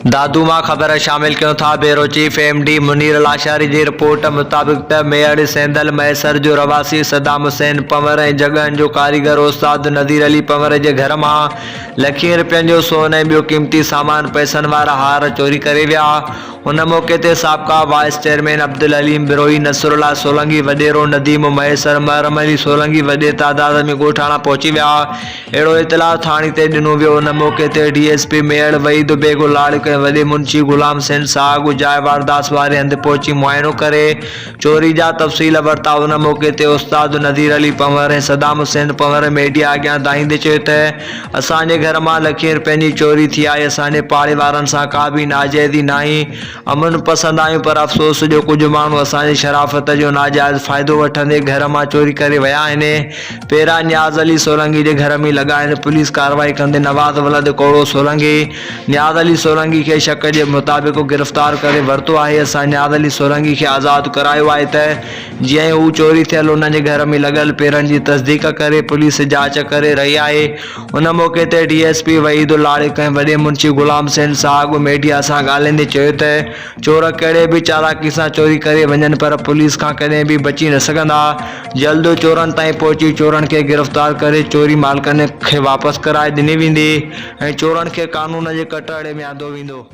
दादूमा ख़बर शामिल क्यों था। Bureau chief MD Munir Lashari की रिपोर्ट मुताबिक त मेड़ सेंदल मैसर जो रवासी सदाम हुसैन पंवर ऐं जगहनि जो कारीगर उस्ताद नदीर अली पंवर जे घर मां लखीं रुपयनि जो सोन ऐं ॿियो क़ीमती सामान पैसनि वारा हार चोरी करे विया। उन मौके ते साबिक़ा वाइस चेयरमैन अब्दुल अलीम बिरोही, नसरुल्ला सोलंकी, वडेरो नदीम मैसर, महरम अली सोलंकी वॾे तादाद में ॻोठाणा पहुची विया। अहिड़ो इतलाउ थाणे ते ॾिनो वियो। उन मौके ते डीएसपी मेड़ वहीद बेगो लाड़िक ऐं वॾे मुंशी गुलाम हुसैन साहब जाइ वारदात वारे हंधि पहुची मुआयनो करे चोरी जा तफ़सील वरिता। उन मौके ते उस्ताद नदीर अली पंवर ऐं सदाम हुसैन पंवर मीडिया अॻियां दाहींदे चयो त असांजे घर मां लखे रुपयनि जी चोरी थी आहे। असांजे पाड़े वारनि सां का बि नाजाइज़ी नाहे। अमन पसंद आहियूं, पर अफ़सोस जो कुझु माण्हू असांजी शराफ़त जो नाजाइज़ फ़ाइदो वठंदे घर मां चोरी करे विया आहिनि। पहिरां न्याज़ अली सोलंकी जे घर में लॻा आहिनि। पुलिस कार्रवाई कंदे नवाज़ वलद कोड़ो सोलंकी न्याज़ अली सोलंकी खे शक जे मुताबिक़ गिरफ़्तार करे वरितो आहे। असां न्याज़ अली सोलंकी खे आज़ादु करायो आहे त जीअं ई हू चोरी थियल उन जे घर में लॻल पेरनि जी तस्दीक करे पुलिस जांच करे रही आहे। उन मौके ते डीएसपी वहीद लाड़िक ऐं वॾे मुंशी गुलाम हुसैन साहब मीडिया सां ॻाल्हाईंदे चयो त चोर कहिड़े बि चालाकी सां चोरी करे वञनि, पर पुलिस खां कॾहिं बि बची न सघंदा। जल्द चोरनि ताईं पहुची चोरनि खे गिरफ़्तार करे चोरी मालिकनि खे वापसि कराए ॾिनी वेंदी ऐं चोरनि खे कानून जे कटहरे में आंदो वेंदो।